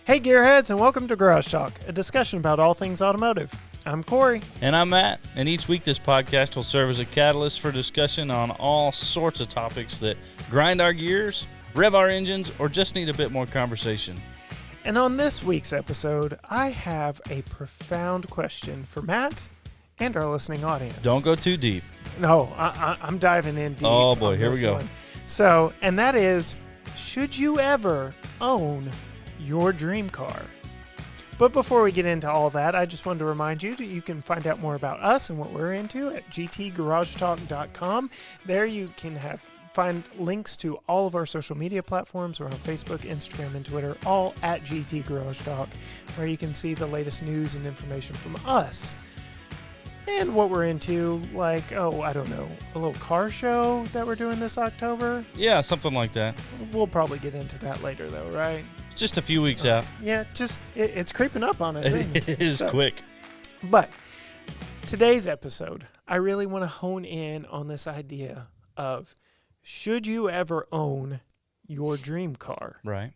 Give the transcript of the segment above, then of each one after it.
Hey Gearheads, and welcome to Garage Talk, a discussion about all things automotive. I'm Cory. And I'm Matt, and each week this podcast will serve as a catalyst for discussion on all sorts of topics that grind our gears, rev our engines, or just need a bit more conversation. And on this week's episode, I have a profound question for Matt and our listening audience. Don't go too deep. No, I'm diving in deep. Oh boy, here we go. So, and that is, should you ever own your dream car? But before we get into all that, I just wanted to remind you that you can find out more about us and what we're into at gtgaragetalk.com. There you can find links to all of our social media platforms. We're on Facebook, Instagram, and Twitter, all at GT Garage Talk, where you can see the latest news and information from us. And what we're into, like, I don't know, a little car show that we're doing this October. Yeah, something like that. We'll probably get into that later, though, right? Just a few weeks out. Yeah, it's creeping up on us. It is quick. But today's episode, I really want to hone in on this idea of, should you ever own your dream car? Right.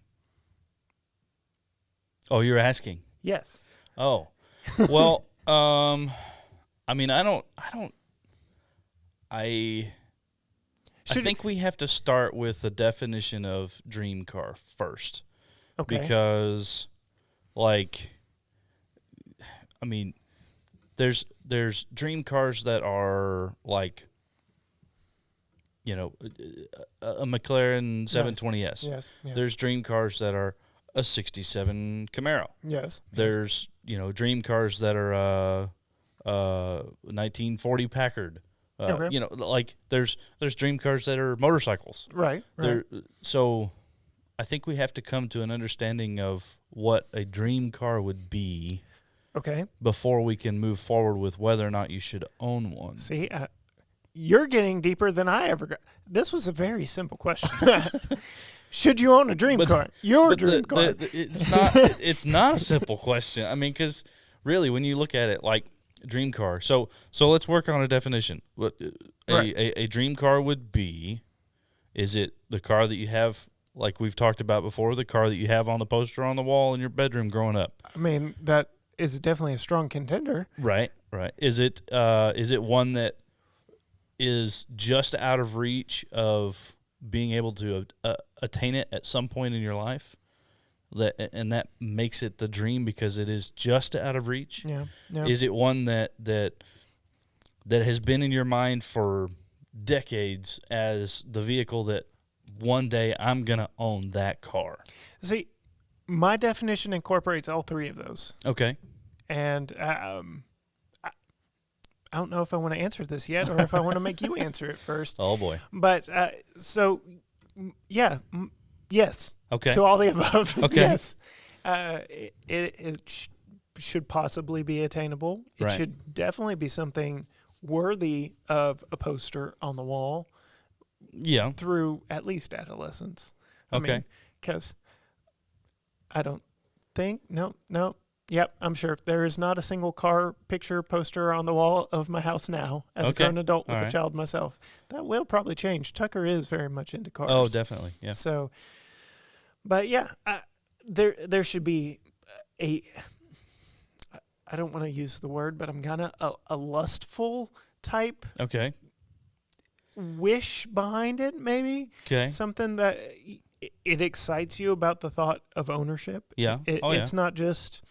Oh, you're asking? Yes. Oh, well, I mean, I think we have to start with the definition of dream car first. Okay. Because, like, I mean, there's dream cars that are like, you know, a McLaren 720S. Yes. There's dream cars that are a 67 Camaro. Yes. There's, dream cars that are 1940 Packard. Okay. Like there's dream cars that are motorcycles. Right. So I think we have to come to an understanding of what a dream car would be. Okay. Before we can move forward with whether or not you should own one. See, you're getting deeper than I ever got. This was a very simple question. Should you own a dream car? Your dream car. It's not a simple question. I mean, because really, when you look at it, like dream car. So let's work on a definition. What a dream car would be? Is it the car that you have, like we've talked about before, the car that you have on the poster on the wall in your bedroom growing up? I mean, that is definitely a strong contender. Right. Is it one that is just out of reach of being able to attain it at some point in your life? That makes it the dream because it is just out of reach? Yeah. Is it one that has been in your mind for decades as the vehicle that one day I'm going to own that car? See, my definition incorporates all three of those. Okay. And I don't know if I want to answer this yet or if I want to make you answer it first. Oh, boy. But yes. Okay. To all the above. Okay. Yes. It should possibly be attainable. It Right. should definitely be something worthy of a poster on the wall. Yeah. Through at least adolescence. Okay. Because I don't think, no. Yep, I'm sure there is not a single car picture poster on the wall of my house now as a grown adult with a child myself. That will probably change. Tucker is very much into cars. Oh, definitely. Yeah. So, but yeah, there should be I don't want to use the word, but I'm gonna a lustful type. Okay. Wish behind it, maybe. Okay. Something that it excites you about the thought of ownership. Yeah. It's not just,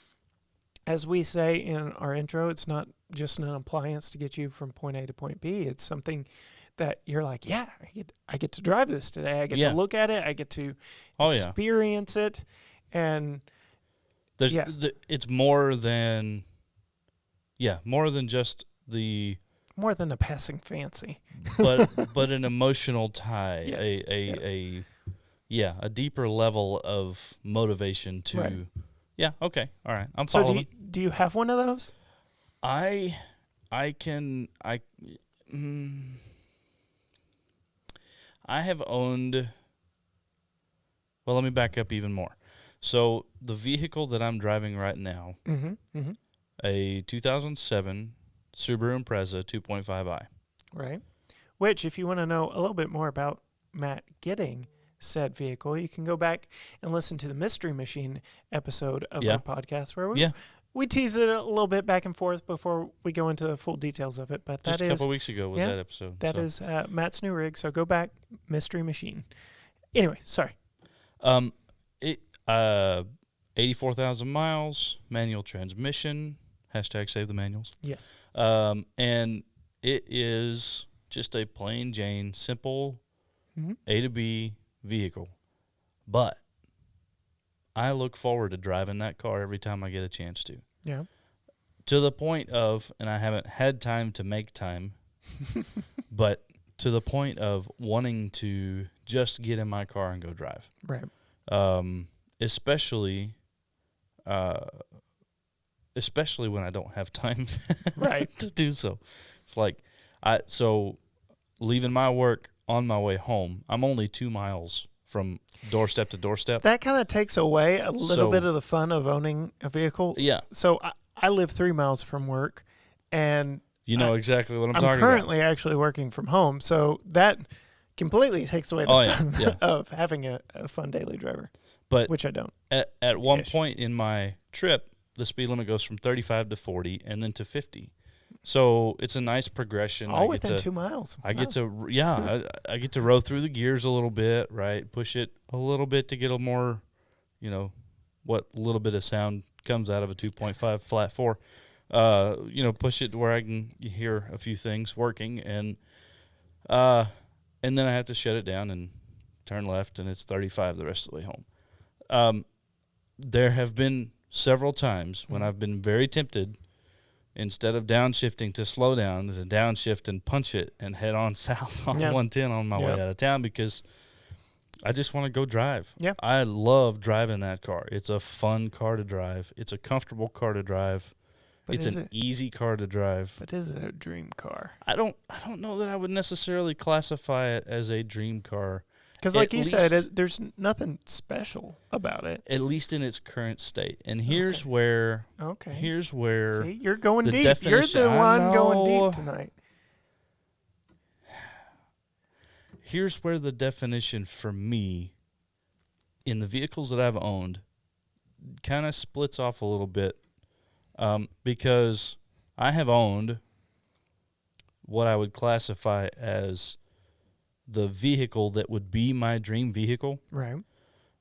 as we say in our intro, it's not just an appliance to get you from point A to point B. It's something that you're like, yeah, I get to drive this today. I get to look at it. I get to experience it. And it's more than just the... More than a passing fancy. but an emotional tie, yes. a deeper level of motivation to... Right. Yeah, okay, all right, I'm following. So do you have one of those? I have owned... Well, let me back up even more. So the vehicle that I'm driving right now, a 2007 Subaru Impreza 2.5i. Right. Which, if you want to know a little bit more about Matt getting said vehicle, you can go back and listen to the Mystery Machine episode of Yeah. our podcast where we Yeah. we tease it a little bit back and forth before we go into the full details of it. But Just that a is couple weeks ago was yeah, that episode. that is Matt's new rig. So go back, Mystery Machine. Anyway, sorry. It 84,000 miles, manual transmission. Hashtag save the manuals. Yes. And it is just a plain Jane, simple A to B vehicle. But I look forward to driving that car every time I get a chance to. Yeah. To the point of, and I haven't had time to make time, but to the point of wanting to just get in my car and go drive. Right. Especially when I don't have time Right. to do so. It's like so leaving my work on my way home, I'm only 2 miles from doorstep to doorstep. That kind of takes away a little So- bit of the fun of owning a vehicle. Yeah, So I live 3 miles from work, and you know exactly what I'm I'm talking currently actually working from home. So that completely takes away the Oh, yeah, fun yeah. of having a fun daily driver, But which I don't. at one Ish. point in my trip, the speed limit goes from 35 to 40 and then to 50. So it's a nice progression. All within 2 miles. I get to, I get to row through the gears a little bit, right? Push it a little bit to get a more, what little bit of sound comes out of a 2.5 flat 4. Push it to where I can hear a few things working, and then I have to shut it down and turn left, and it's 35 the rest of the way home. There have been several times when I've been very tempted, instead of downshifting, to slow down, to downshift and punch it and head on south on Yeah. 110 on my Yeah. way out of town, because I just want to go drive. Yeah. I love driving that car. It's a fun car to drive. It's a comfortable car to drive. But It's is an it? easy car to drive. But is it a dream car? I don't know that I would necessarily classify it as a dream car, Because, like At you said, least- there's nothing special about it. at least in its current state. And here's where Okay. here's See, you're going the deep. You're definition- the I one going know. deep tonight. here's where the definition for me in the vehicles that I've owned kind of splits off a little bit, because I have owned what I would classify as the vehicle that would be my dream vehicle, Right.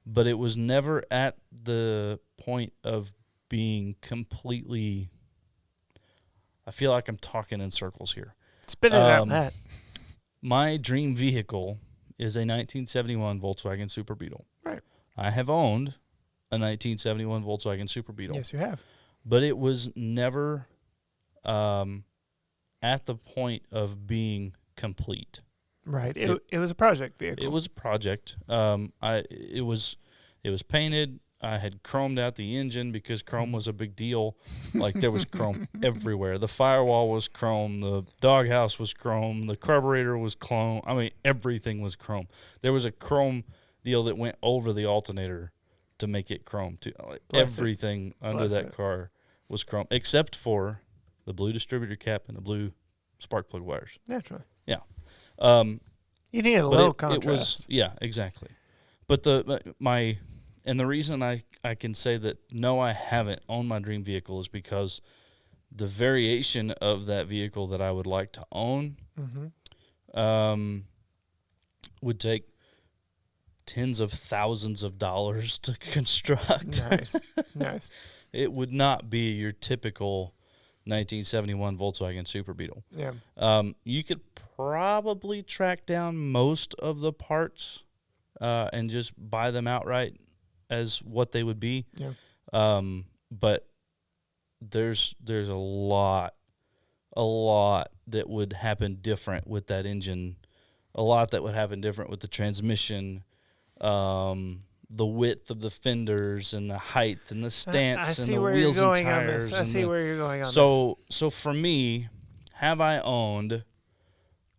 but it was never at the point of being completely, I feel like I'm talking in circles here. Spit it out, Matt. My dream vehicle is a 1971 Volkswagen Super Beetle. Right. I have owned a 1971 Volkswagen Super Beetle, Yes, you have. but it was never at the point of being complete. Right. It was a project vehicle. It was a project. It was painted. I had chromed out the engine because chrome was a big deal. Like, there was chrome everywhere. The firewall was chrome. The doghouse was chrome. The carburetor was chrome. I mean, everything was chrome. There was a chrome deal that went over the alternator to make it chrome too. Like, Bless it. everything under Bless that it. car was chrome, except for the blue distributor cap and the blue spark plug wires. Naturally. Yeah. You need a But little it contrast. was, yeah, exactly. But the reason I can say that no, I haven't owned my dream vehicle is because the variation of that vehicle that I would like to own would take tens of thousands of dollars to construct. Nice. It would not be your typical 1971 Volkswagen Super Beetle. Yeah. You could probably track down most of the parts and just buy them outright as what they would be. Yeah. But there's a lot that would happen different with that engine, a lot that would happen different with the transmission, the width of the fenders and the height and the stance I and see the where you're wheels and going on tires. this. I see where you're going on this. So for me, have I owned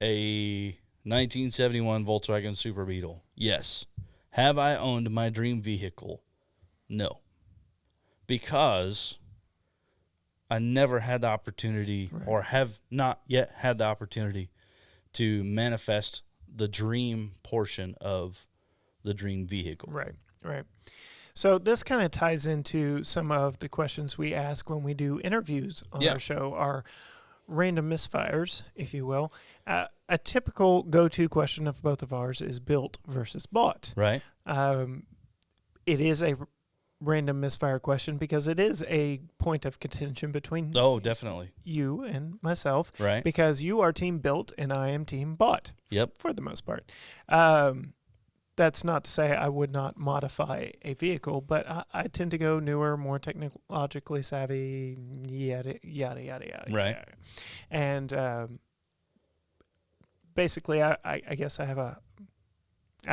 a 1971 Volkswagen Super Beetle? Yes. Have I owned my dream vehicle? No. Because I never had the opportunity, or have not yet had the opportunity, to manifest the dream portion of the the dream vehicle. Right, right. So this kind of ties into some of the questions we ask when we do interviews on our show, our random misfires, if you will. A typical go-to question of both of ours is built versus bought. Right. It is a random misfire question because it is a point of contention between definitely you and myself. Right. Because you are team built and I am team bought. Yep. For the most part. That's not to say I would not modify a vehicle, but I tend to go newer, more technologically savvy, yada, yada, yada, yada. Right. Yada. And basically, I guess I have I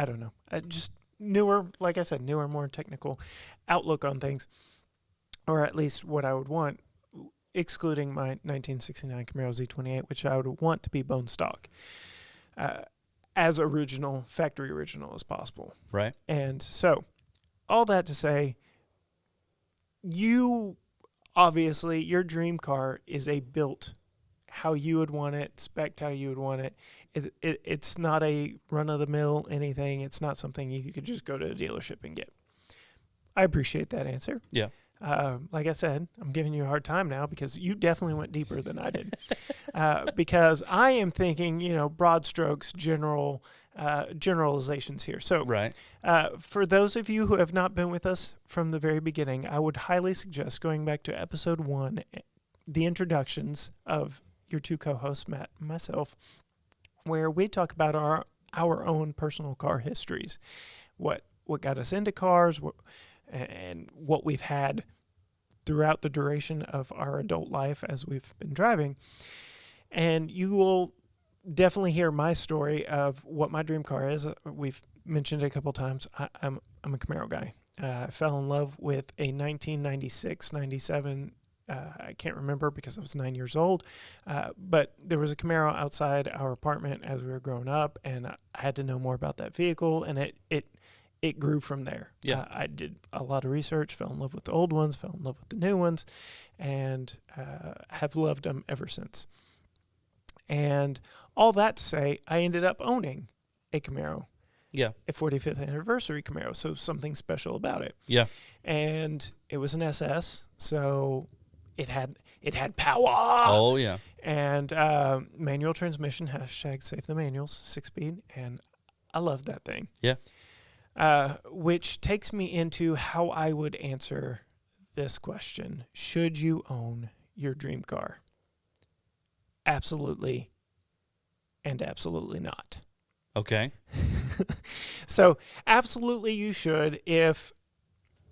don't know, just newer, like I said, newer, more technical outlook on things, or at least what I would want, excluding my 1969 Camaro Z28, which I would want to be bone stock. As original, factory original as possible. Right. And so, all that to say, you, obviously, your dream car is a built how you would want it, spec'd how you would want it. It's not a run-of-the-mill anything. It's not something you could just go to a dealership and get. I appreciate that answer. Yeah. Like I said, I'm giving you a hard time now because you definitely went deeper than I did. Because I am thinking, broad strokes, generalizations here. So, right. For those of you who have not been with us from the very beginning, I would highly suggest going back to episode 1, the introductions of your two co-hosts, Matt and myself, where we talk about our own personal car histories, what got us into cars, and what we've had throughout the duration of our adult life as we've been driving. And you will definitely hear my story of what my dream car is. We've mentioned it a couple times. I'm a Camaro guy. I fell in love with a 1996, 97, I can't remember because I was 9 years old, but there was a Camaro outside our apartment as we were growing up, and I had to know more about that vehicle, and it grew from there. Yeah. I did a lot of research, fell in love with the old ones, fell in love with the new ones, and have loved them ever since. And all that to say, I ended up owning a Camaro. Yeah. A 45th anniversary Camaro, so something special about it. Yeah. And it was an SS, so it had power. Oh, yeah. And manual transmission, #save the manuals, 6-speed, and I loved that thing. Yeah. Which takes me into how I would answer this question. Should you own your dream car? Absolutely and absolutely not. Okay. So, absolutely you should if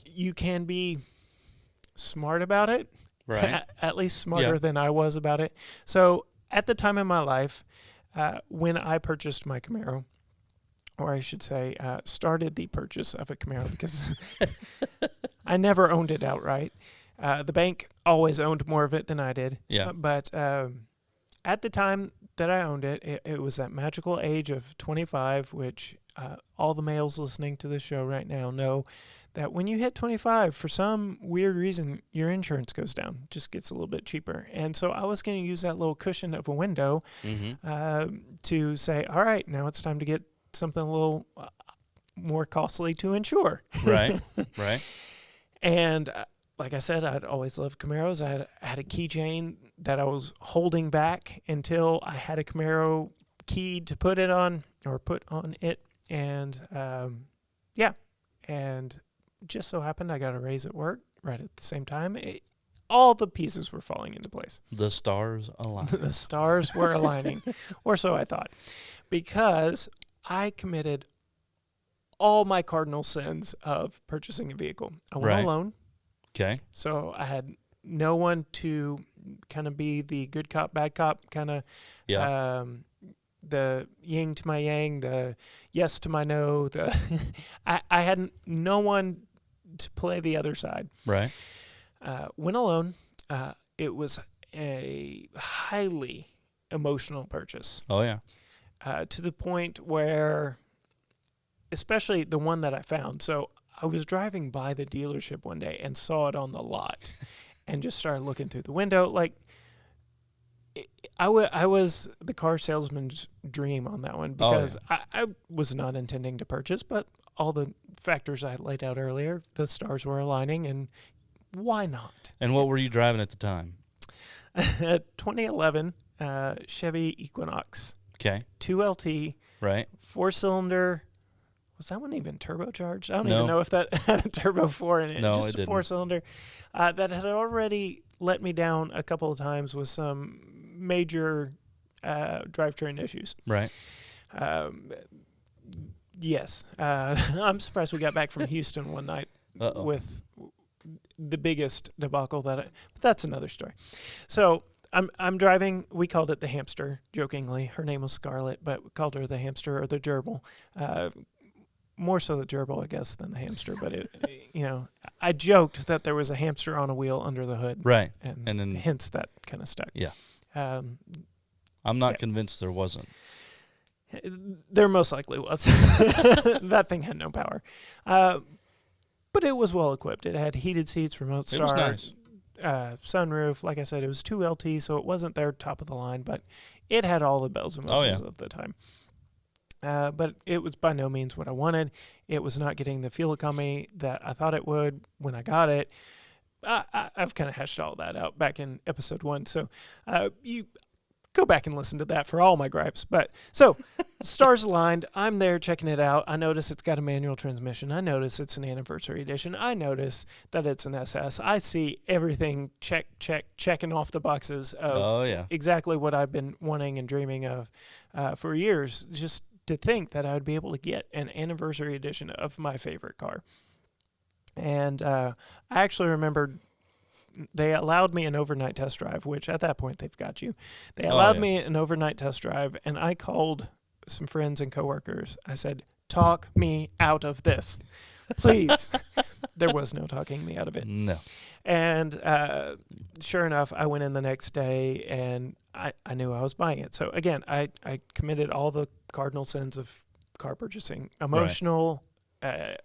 you can be smart about it. Right. At least smarter than I was about it. So, at the time in my life, when I purchased my Camaro, or I should say, started the purchase of a Camaro because I never owned it outright. The bank always owned more of it than I did. Yeah. But at the time that I owned it, it was that magical age of 25, which all the males listening to this show right now know that when you hit 25, for some weird reason, your insurance goes down, just gets a little bit cheaper. And so I was going to use that little cushion of a window to say, all right, now it's time to get something a little more costly to insure. Right. Right. And like I said, I'd always loved Camaros. I had a keychain that I was holding back until I had a Camaro key to put it on or put on it. And and just so happened I got a raise at work right at the same time. All the pieces were falling into place. The stars aligned. The stars were aligning, or so I thought, because I committed all my cardinal sins of purchasing a vehicle. I went alone. Okay. So I had no one to kind of be the good cop, bad cop, kind of the yin to my yang, the yes to my no. I had no one to play the other side. Right. Went alone. It was a highly emotional purchase. Oh, yeah. To the point where, especially the one that I found. So I was driving by the dealership one day and saw it on the lot and just started looking through the window. Like, I was the car salesman's dream on that one because I was not intending to purchase, but all the factors I laid out earlier, the stars were aligning, and why not? And what were you driving at the time? 2011 Chevy Equinox, Okay. 2LT, Right. 4-cylinder. Was that one even turbocharged? I don't No. even know if that had a turbo 4 in it. No, Just it a didn't. 4-cylinder that had already let me down a couple of times with some major drivetrain issues. Right. Yes. I'm surprised we got back from Houston one night with the biggest debacle but that's another story. So I'm driving. We called it the hamster, jokingly. Her name was Scarlett, but we called her the hamster or the gerbil. More so the gerbil, I guess, than the hamster. But I joked that there was a hamster on a wheel under the hood. Right. And then hence that kind of stuck. Yeah. I'm not convinced there wasn't. There most likely was. That thing had no power. But it was well equipped. It had heated seats, remote start. It was nice. Sunroof. Like I said, it was 2LT, so it wasn't their top of the line, but it had all the bells and whistles of the time. But it was by no means what I wanted. It was not getting the fuel economy that I thought it would when I got it. I've kind of hashed all that out back in episode 1, so you go back and listen to that for all my gripes. But so stars aligned. I'm there checking it out. I notice it's got a manual transmission. I notice it's an anniversary edition. I notice that it's an SS. I see everything checking off the boxes of exactly what I've been wanting and dreaming of for years. Just to think that I would be able to get an anniversary edition of my favorite car. And I actually remembered they allowed me an overnight test drive, which at that point they've got you. They allowed me an overnight test drive, and I called some friends and coworkers. I said, talk me out of this, please. There was no talking me out of it. No. And sure enough, I went in the next day, and I knew I was buying it. So again, I committed all the cardinal sins of car purchasing. Emotional. Right.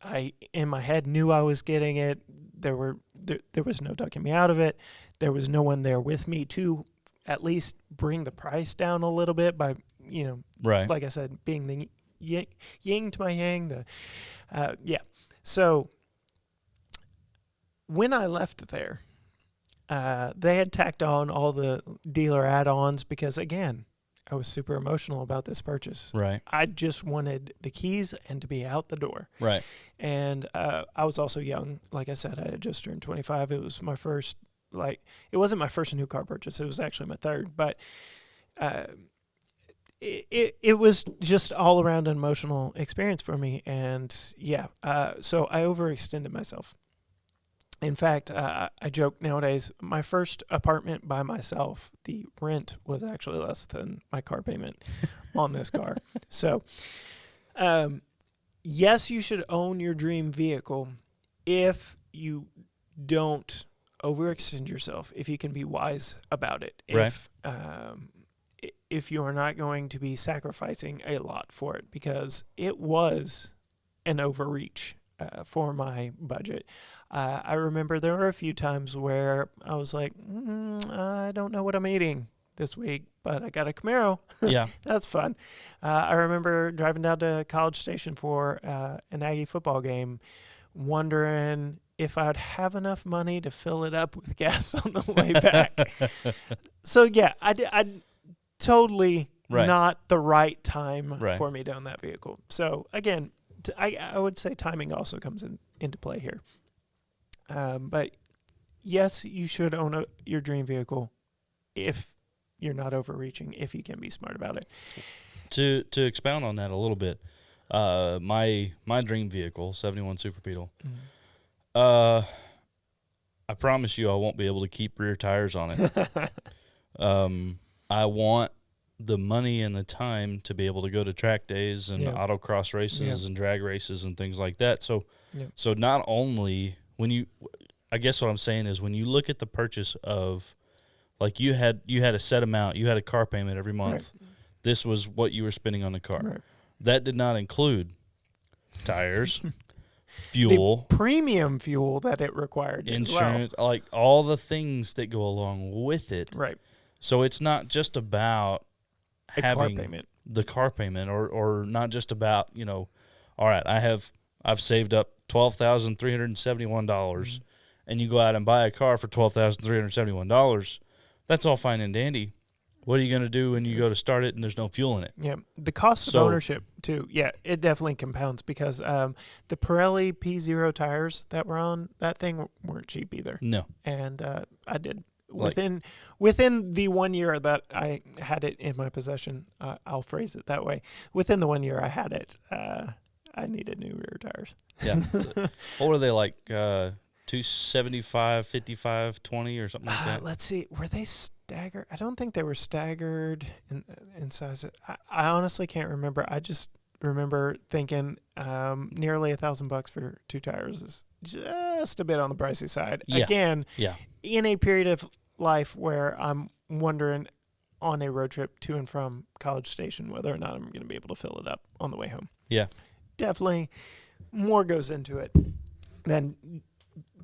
I in my head knew I was getting it. There was no talking me out of it. There was no one there with me to at least bring the price down a little bit by, like I said, being the yin to my yang. So when I left there, they had tacked on all the dealer add-ons because, again, I was super emotional about this purchase. Right. I just wanted the keys and to be out the door. Right. And I was also young. Like I said, I had just turned 25. It was my first, it wasn't my first new car purchase. It was actually my third. But it was just all around an emotional experience for me. And so I overextended myself. In fact, I joke nowadays, my first apartment by myself, the rent was actually less than my car payment on this car. So, yes, you should own your dream vehicle if you don't overextend yourself, if you can be wise about it. If you are not going to be sacrificing a lot for it, because it was an overreach for my budget. I remember there were a few times where I was like, I don't know what I'm eating this week, but I got a Camaro. Yeah. That's fun. I remember driving down to College Station for an Aggie football game, wondering if I'd have enough money to fill it up with gas on the way back. So, yeah, I totally not the right time for me to own that vehicle. So, again, I would say timing also comes into play here. But yes, you should own your dream vehicle if you're not overreaching, if you can be smart about it. To expound on that a little bit, my dream vehicle, 71 Super Beetle, I promise you I won't be able to keep rear tires on it. I want the money and the time to be able to go to track days and autocross races and drag races and things like that. So not only I guess what I'm saying is when you look at the purchase of, like, you had a set amount, you had a car payment every month. Right. This was what you were spending on the car. Right. That did not include tires, fuel, the premium fuel that it required, insurance, like all the things that go along with it. Right. So it's not just about having car payment. The car payment, or not just about, all right, I've saved up $12,371, and you go out and buy a car for $12,371, that's all fine and dandy. What are you going to do when you go to start it and there's no fuel in it? Yeah, the cost of ownership too. Yeah, it definitely compounds because the Pirelli P0 tires that were on that thing weren't cheap either. No, and I did within the 1 year that I had it in my possession. I'll phrase it that way. Within the 1 year I had it, I needed new rear tires. Yeah. What were they like? 275, 55, 20 or something like that? Let's see. Were they staggered? I don't think they were staggered in size. I honestly can't remember. I just remember thinking nearly $1,000 for 2 tires is just a bit on the pricey side. Yeah. Again, Yeah. in a period of life where I'm wondering on a road trip to and from College Station whether or not I'm going to be able to fill it up on the way home. Yeah. Definitely more goes into it than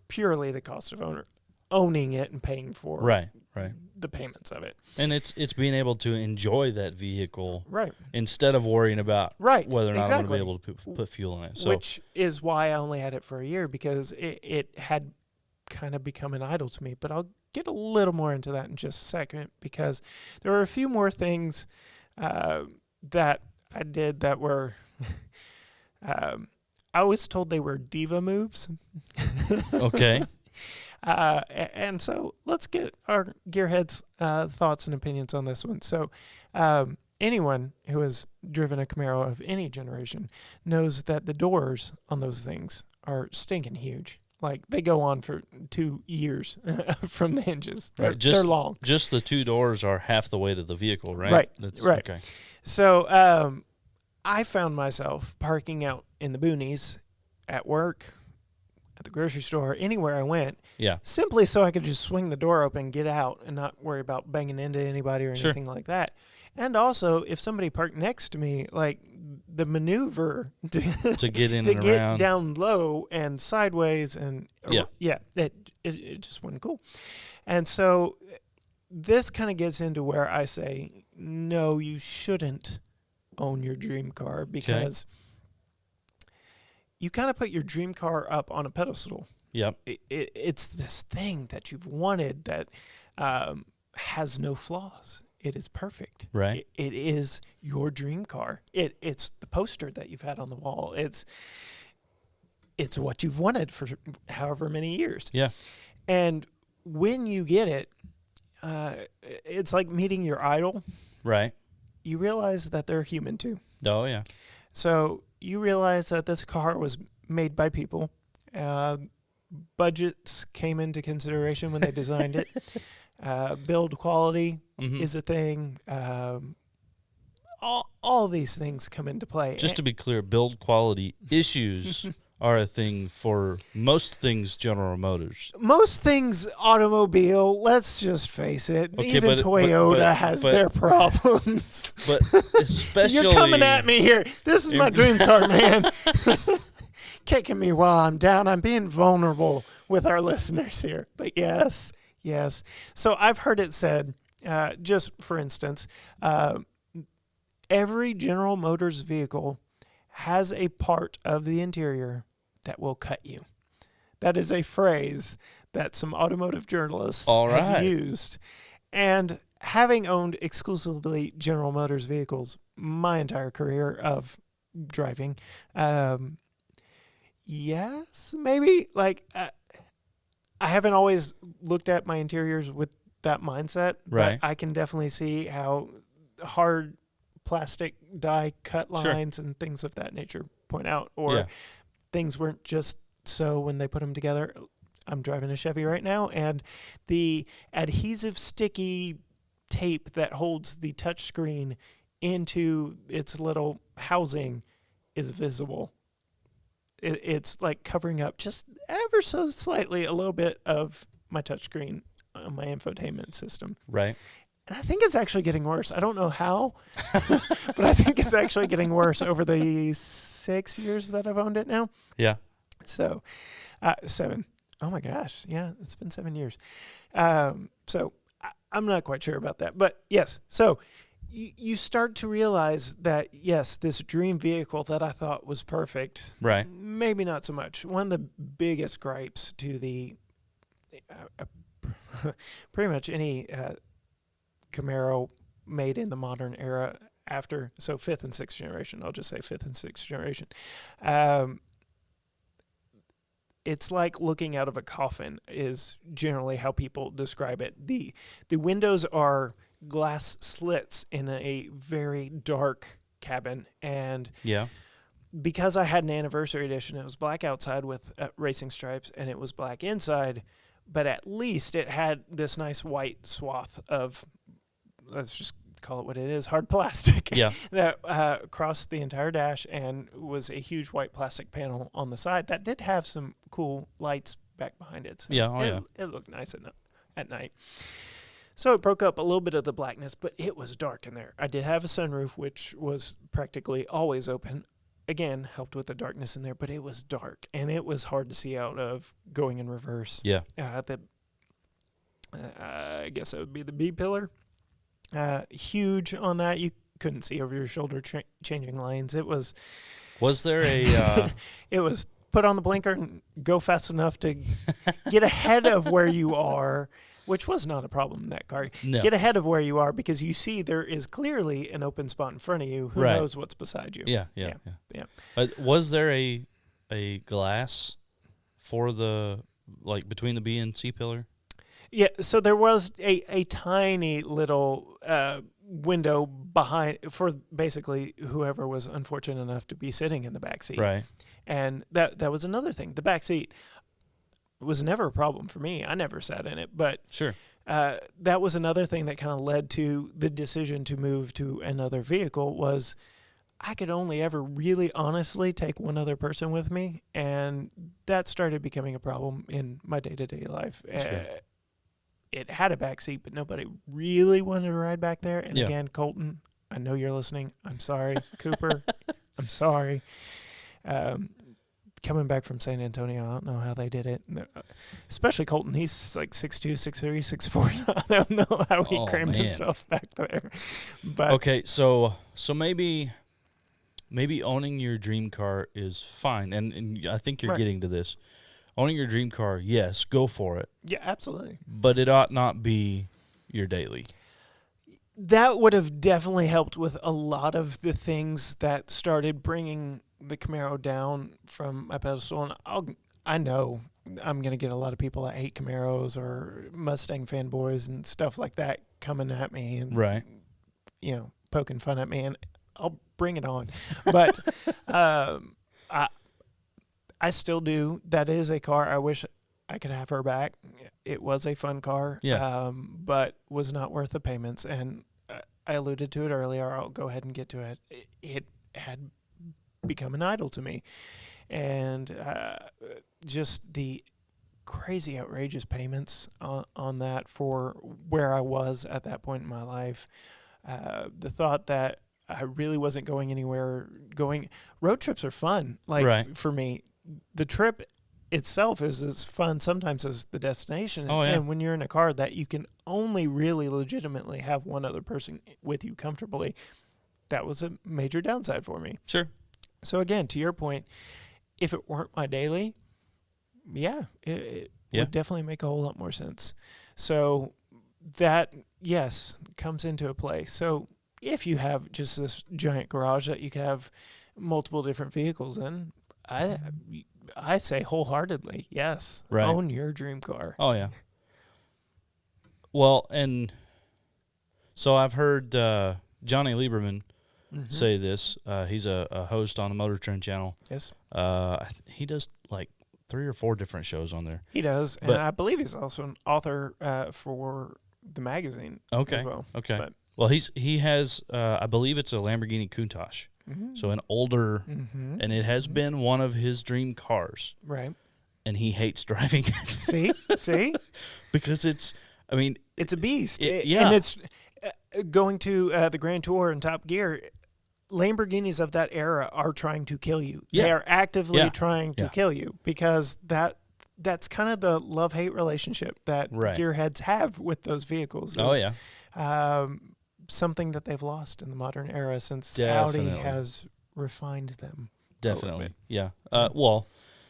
purely the cost of owning it and paying for Right. the payments of it. And it's being able to enjoy that vehicle Right. instead of worrying about whether or not I'm going to be able to put fuel in it. So, which is why I only had it for a year because it had kind of become an idol to me. But I'll get a little more into that in just a second because there are a few more things that I did that were I was told they were diva moves. okay. And so let's get our gearheads' thoughts and opinions on this one. So anyone who has driven a Camaro of any generation knows that the doors on those things are stinking huge. Like they go on for 2 years from the hinges. They're long. Just the 2 doors are half the weight of the vehicle, right? Right. Right. Okay. So I found myself parking out in the boonies at work, at the grocery store, anywhere I went. Yeah. Simply so I could just swing the door open and get out and not worry about banging into anybody or anything like that. And also, if somebody parked next to me, like the maneuver to get in to and get around down low and sideways and it just wasn't cool. And so this kind of gets into where I say, no, you shouldn't own your dream car because you kind of put your dream car up on a pedestal. Yep. It's this thing that you've wanted that has no flaws. It is perfect. Right. It is your dream car. It's the poster that you've had on the wall. It's what you've wanted for however many years. Yeah. And when you get it, it's like meeting your idol. Right. You realize that they're human too. Oh, yeah. So you realize that this car was made by people. Budgets came into consideration when they designed it. Build quality is a thing. All these things come into play. Just to be clear, build quality issues are a thing for most things General Motors. Most things automobile, let's just face it. Okay, even Toyota has their problems. But especially... You're coming at me here. This is my dream car, man. Kicking me while I'm down. I'm being vulnerable with our listeners here. But yes. So I've heard it said, just for instance, every General Motors vehicle has a part of the interior that will cut you. That is a phrase that some automotive journalists have used. And having owned exclusively General Motors vehicles my entire career of driving, yes, maybe. Like, I haven't always looked at my interiors with that mindset. Right. But I can definitely see how hard plastic die cut lines and things of that nature point out, or things weren't just so when they put them together. I'm driving a Chevy right now, and the adhesive sticky tape that holds the touchscreen into its little housing is visible. It's like covering up just ever so slightly a little bit of my touchscreen on my infotainment system. Right. And I think it's actually getting worse. I don't know how, but I think it's actually getting worse over the 6 years that I've owned it now. Yeah. So, 7. Oh my gosh. Yeah, it's been 7 years. So I'm not quite sure about that. But yes, so you start to realize that, yes, this dream vehicle that I thought was perfect, Right. maybe not so much. One of the biggest gripes to the pretty much any Camaro made in the modern era after, so fifth and sixth generation, I'll just say fifth and sixth generation, it's like looking out of a coffin is generally how people describe it. The windows are glass slits in a very dark cabin, and because I had an anniversary edition, it was black outside with racing stripes, and it was black inside, but at least it had this nice white swath of, let's just call it what it is, hard plastic that crossed the entire dash, and was a huge white plastic panel on the side that did have some cool lights back behind it. So it looked nice at night. So it broke up a little bit of the blackness, but it was dark in there. I did have a sunroof, which was practically always open. Again, helped with the darkness in there, but it was dark, and it was hard to see out of going in reverse. Yeah. I guess that would be the B pillar. Huge on that. You couldn't see over your shoulder changing lanes. It was... Was there a... It was put on the blinker and go fast enough to get ahead of where you are, which was not a problem in that car. No. Get ahead of where you are because you see there is clearly an open spot in front of you. Who knows what's beside you? Yeah. Was there a glass for the, like, between the B and C pillar? Yeah, so there was a tiny little window behind for basically whoever was unfortunate enough to be sitting in the back seat. Right. And that was another thing. The back seat was never a problem for me. I never sat in it, but sure. That was another thing that kind of led to the decision to move to another vehicle. Was I could only ever really honestly take one other person with me, and that started becoming a problem in my day-to-day life. Sure. It had a back seat, but nobody really wanted to ride back there. And again, Colton, I know you're listening. I'm sorry. Cooper, I'm sorry. Coming back from San Antonio, I don't know how they did it. Especially Colton. He's like 6'2", 6'3", 6'4". I don't know how he crammed himself back there. But okay, so maybe owning your dream car is fine, and I think you're getting to this. Owning your dream car, yes, go for it. Yeah, absolutely. But it ought not be your daily. That would have definitely helped with a lot of the things that started bringing the Camaro down from my pedestal. And I know I'm going to get a lot of people that hate Camaros or Mustang fanboys and stuff like that coming at me and, poking fun at me, and I'll bring it on. But I still do. That is a car. I wish I could have her back. It was a fun car, but was not worth the payments. And I alluded to it earlier. I'll go ahead and get to it. It had become an idol to me. And just the crazy, outrageous payments on that for where I was at that point in my life. The thought that I really wasn't going anywhere. Road trips are fun. For me, the trip itself is as fun sometimes as the destination. And when you're in a car that you can only really legitimately have one other person with you comfortably, that was a major downside for me. Sure. So again, to your point, if it weren't my daily, it would definitely make a whole lot more sense. So that, yes, comes into a play. So if you have just this giant garage that you can have multiple different vehicles in, I say wholeheartedly, yes. Right. Own your dream car. Oh, yeah. Well, and so I've heard Johnny Lieberman say this. He's a host on the Motor Trend channel. Yes. He does like 3 or 4 different shows on there. He does. And I believe he's also an author for the magazine as well. Okay. But, well, he has, I believe it's a Lamborghini Countach. So an older, and it has been one of his dream cars. Right. And he hates driving it. See? Because it's a beast. And it's going to the Grand Tour and Top Gear. Lamborghinis of that era are trying to kill you. Yeah. They are actively trying to kill you because that's kind of the love-hate relationship that gearheads have with those vehicles. something that they've lost in the modern era since Definitely. Audi has refined them. Definitely. Yeah. Well,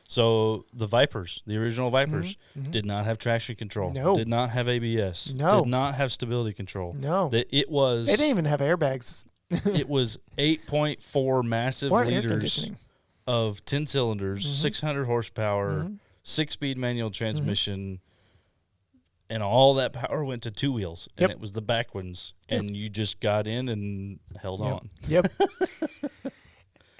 so the Vipers, the original Vipers, did not have traction control. No. Did not have ABS. No. Did not have stability control. No. They didn't even have airbags. It was 8.4 massive or air liters conditioning. of 10 cylinders, 600 horsepower, 6-speed manual Mm-hmm. transmission, and all that power went to two wheels, and Yep. it was the back ones, and you just got in and held on. Yep.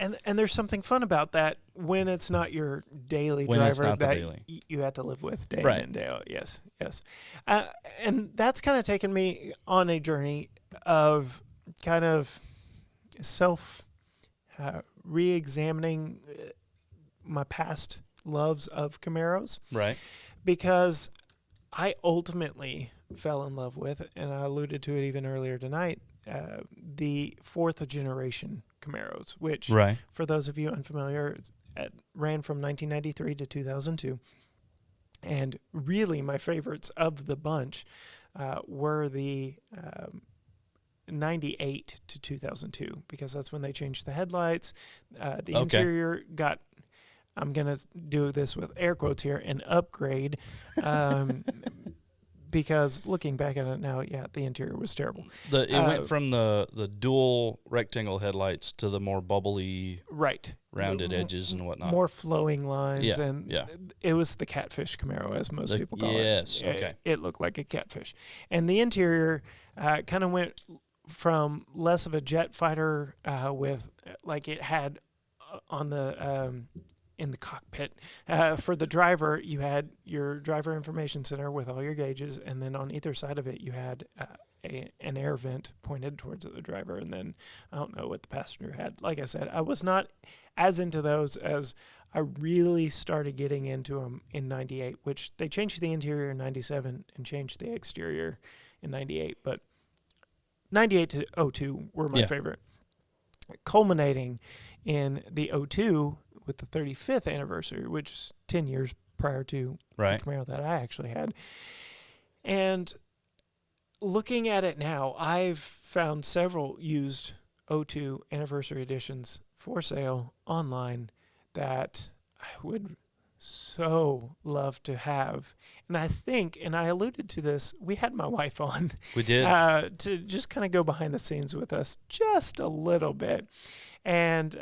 And there's something fun about that when it's not your daily When it's driver not the that daily. You have to live with day Right. in and day out. Yes, yes. And that's kind of taken me on a journey of kind of re-examining my past loves of Camaros, Right. because I ultimately fell in love with, and I alluded to it even earlier tonight, the fourth generation Camaros, which, Right. for those of you unfamiliar, ran from 1993 to 2002. And really my favorites of the bunch were the 98 to 2002, because that's when they changed the headlights. The interior got, I'm going to do this with air quotes here, an upgrade. Because looking back at it now, the interior was terrible. It went from the dual rectangle headlights to the more bubbly, rounded edges and whatnot. More flowing lines, and yeah. it was the catfish Camaro, as most people call it. Yes, okay. It looked like a catfish. And the interior kind of went from less of a jet fighter with, like it had on the... in the cockpit. For the driver, you had your driver information center with all your gauges, and then on either side of it, you had an air vent pointed towards the driver, and then I don't know what the passenger had. Like I said, I was not as into those as I really started getting into them in 98, which they changed the interior in 97 and changed the exterior in 98, but 98 to 02 were my favorite. Culminating in the 02 with the 35th anniversary, which is 10 years prior to the Camaro that I actually had. And looking at it now, I've found several used 02 anniversary editions for sale online that I would so love to have. And I think, and I alluded to this, we had my wife on. We did. To just kind of go behind the scenes with us just a little bit. And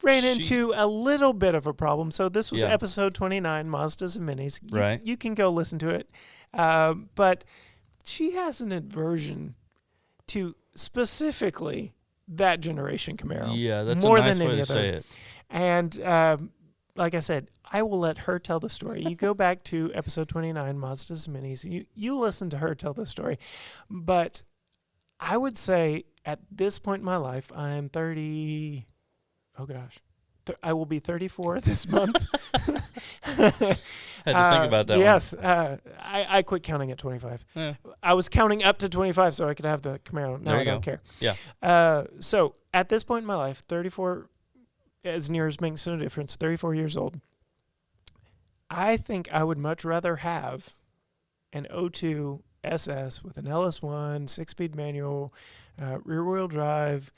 ran into a little bit of a problem. So this was episode 29, Mazdas and Minis. You can go listen to it. But she has an aversion to specifically that generation Camaro. Yeah, that's more a nice than way any to other. say it. And like I said, I will let her tell the story. You go back to episode 29, Mazdas and Minis. You listen to her tell the story. But I would say at this point in my life, I'm 30. Oh, gosh. I will be 34 this month. Had to think about that one. Yes. I quit counting at 25. Yeah. I was counting up to 25 so I could have the Camaro. Now I don't care. Yeah. So at this point in my life, 34, as near as makes no difference, 34 years old, I think I would much rather have an 02 SS with an LS1, 6-speed manual, rear-wheel drive.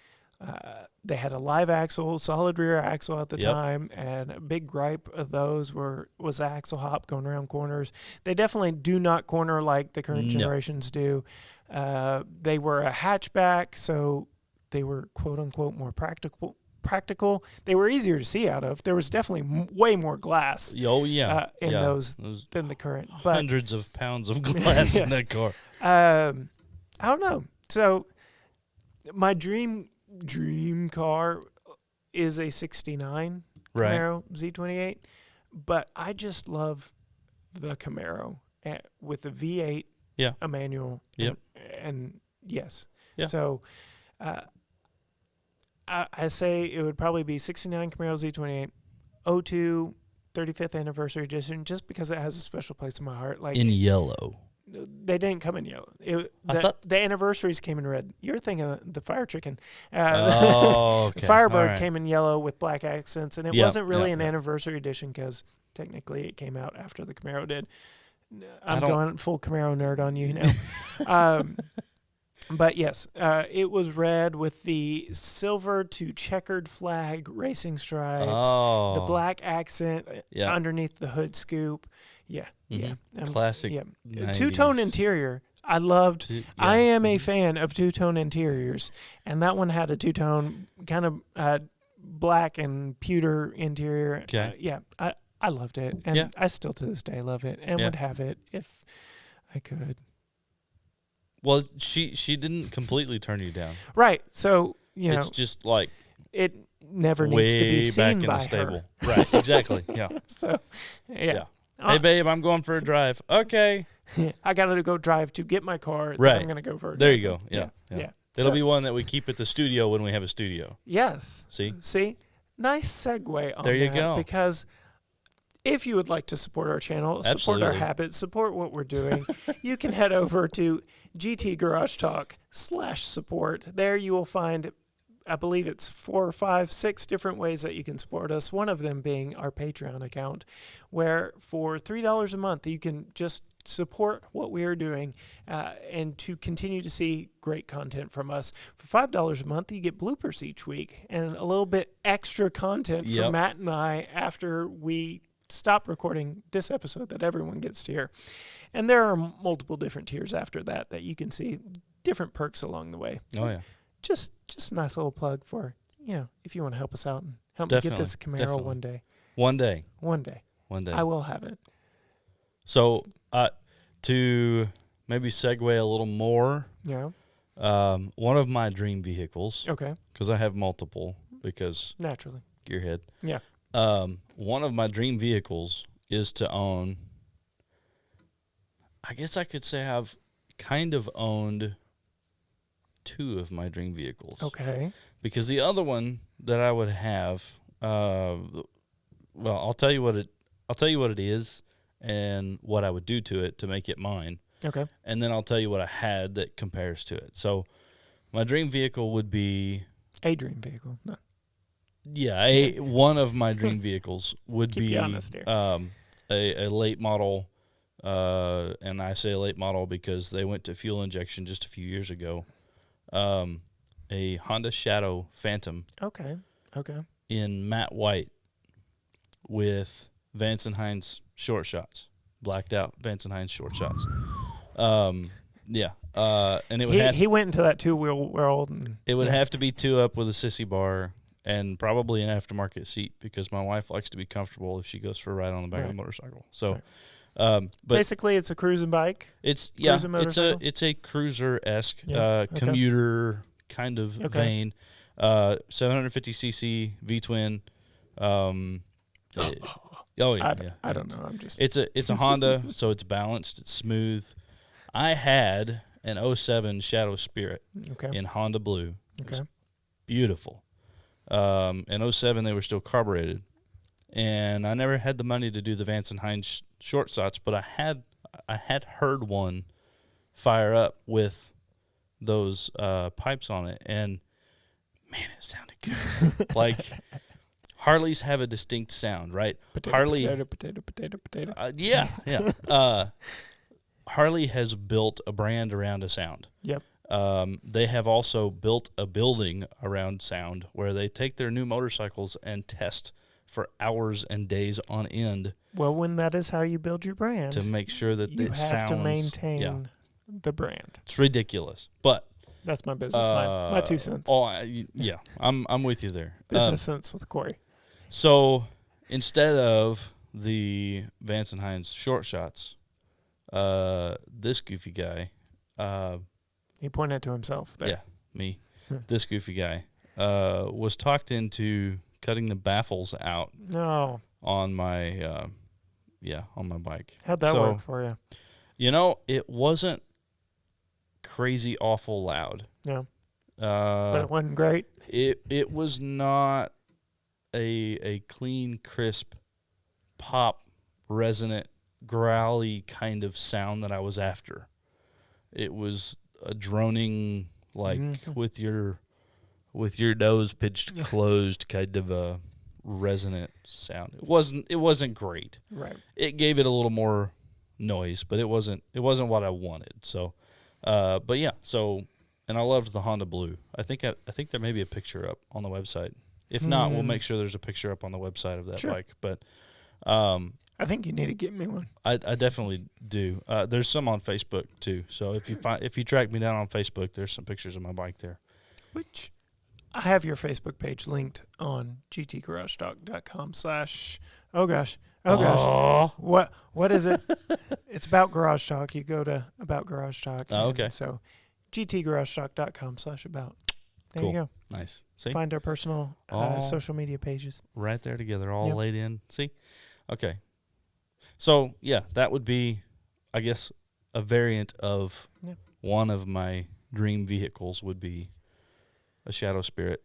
They had a live axle, solid rear axle at the time, and a big gripe of those was axle hop going around corners. They definitely do not corner like the current generations do. They were a hatchback, so they were quote-unquote more practical. They were easier to see out of. There was definitely way more glass in those than the current. But hundreds of pounds of glass in that car. I don't know. So my dream car is a 69 Camaro Z28, but I just love the Camaro with the V8, a manual, and yes. Yeah. So I say it would probably be 69 Camaro Z28, 02 35th anniversary edition, just because it has a special place in my heart. Like in yellow. They didn't come in yellow. The anniversaries came in red. You're thinking of the Fire Chicken. Firebird came in yellow with black accents, and it wasn't really an anniversary edition because technically it came out after the Camaro did. I'm don't- going full Camaro nerd on you now. But yes, it was red with the silver to checkered flag racing stripes, the black accent underneath the hood scoop. Yeah, Classic. Yeah, 90s. two-tone interior. I loved. I am a Mm-hmm. fan of two-tone interiors, and that one had a two-tone kind of black and pewter interior. Okay. I loved it, and Yeah. I still to this day love it, and Yeah. would have it if I could. Well, she didn't completely turn you down. Right. So, It's just like it never way needs to be back seen in by the stable. her. Right. Exactly. Yeah. So, yeah. Hey, babe, I'm going for a drive. Okay. I got to go drive to get my car. Right. Then I'm going to go for a There drive. you go. Yeah. So, It'll be one that we keep at the studio when we have a studio. Yes. See? Nice segue on There you that, go. because if you would like to support our channel, support Absolutely. our habits, support what we're doing, you can head over to GT Garage Talk /support. There you will find, I believe it's 4 or 5, 6 different ways that you can support us. One of them being our Patreon account, where for $3 a month, you can just support what we are doing and to continue to see great content from us. For $5 a month, you get bloopers each week and a little bit extra content for Matt and I after we stop recording this episode that everyone gets to hear. And there are multiple different tiers after that you can see different perks along the way. Oh, yeah. Just a nice little plug for, if you want to help us out and help me get this Camaro one day. One day. One day. I will have it. So, to maybe segue a little more, Yeah. one of my dream vehicles, Okay. because I have multiple, because Naturally. gearhead. Yeah. One of my dream vehicles is to own, I guess I could say I've kind of owned 2 of my dream vehicles. Okay. Because the other one that I would have, well, I'll tell you what it is and what I would do to it to make it mine. Okay. And then I'll tell you what I had that compares to it. So my dream vehicle would be A dream vehicle. No. One of my dream vehicles would Keep be you honest here. A late model, and I say late model because they went to fuel injection just a few years ago. A Honda Shadow Phantom. Okay. In matte white with Vance and Hines short shots, blacked out Vance and Hines short shots. And it would he went into that 2-wheel world. And, it would have to be 2-up with a sissy bar and probably an aftermarket seat because my wife likes to be comfortable if she goes for a ride on the back of the motorcycle. So, but basically, it's a cruising bike. it's a cruiser-esque commuter kind of vein. 750cc V-twin. I don't know. I'm just. It's a Honda, so it's balanced. It's smooth. I had an 07 Shadow Spirit in Honda blue. Okay. Beautiful. In 07, they were still carbureted, and I never had the money to do the Vance and Hines short shots, but I had heard one fire up with those pipes on it, and man, it sounded good. Like Harleys have a distinct sound, right? Potato. Yeah. Harley has built a brand around a sound. Yep. They have also built a building around sound where they take their new motorcycles and test for hours and days on end. Well, when that is how you build your brand, to make sure that you it have sounds, to maintain the brand. It's ridiculous, but that's my business. My 2 cents. I'm with you there. Business sense with Cory. So instead of the Vance and Hines short shots, this goofy guy. He pointed to himself there. Yeah, me. This goofy guy was talked into cutting the baffles out. No. On my on my bike. How'd that work for you? It wasn't crazy awful loud. No. But it wasn't great. It was not a clean, crisp, pop, resonant, growly kind of sound that I was after. It was a droning, like with your nose pitched closed, kind of a resonant sound. It wasn't great. Right. It gave it a little more noise, but it wasn't what I wanted. So, but yeah, and I loved the Honda Blue. I think there may be a picture up on the website. If not, we'll make sure there's a picture up on the website of that bike. But I think you need to get me one. I definitely do. There's some on Facebook too. So if you track me down on Facebook, there's some pictures of my bike there. Which I have your Facebook page linked on gtgaragetalk.com/ Oh gosh. What is it? It's about Garage Talk. You go to About Garage Talk. Oh, okay. So gtgaragetalk.com/about. There Cool. you go. Nice. See? Find our personal social media pages. Right there together, all laid in. See? Okay. So, yeah, that would be, I guess, a variant of one of my dream vehicles would be a Shadow Spirit.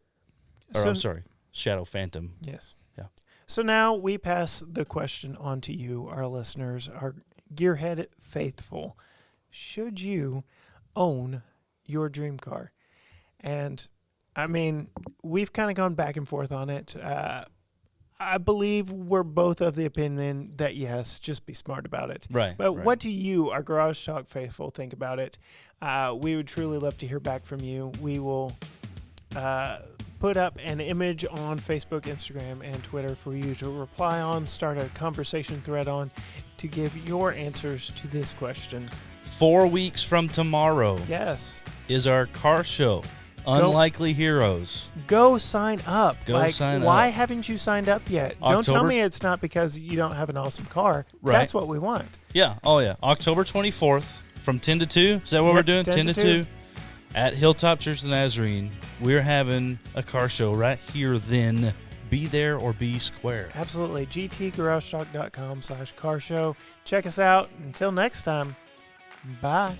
Or, Shadow Phantom. Yes. Yeah. So now we pass the question on to you, our listeners, our Gearhead faithful. Should you own your dream car? And, I mean, we've kind of gone back and forth on it. I believe we're both of the opinion that, yes, just be smart about it. Right. But what do you, our Garage Talk faithful, think about it? We would truly love to hear back from you. We will put up an image on Facebook, Instagram, and Twitter for you to reply on, start a conversation thread on, to give your answers to this question. 4 weeks from tomorrow is our car show. Unlikely Heroes. Go sign up. Sign why up. haven't you signed up yet? Don't tell me it's not because you don't have an awesome car. Right. That's what we want. Yeah. Oh, yeah. October 24th from 10 to 2. Is that what we're doing? 10 to 2. At Hilltop Church of the Nazarene. We're having a car show right here then. Be there or be square. Absolutely. gtgaragetalk.com/car show. Check us out. Until next time. Bye.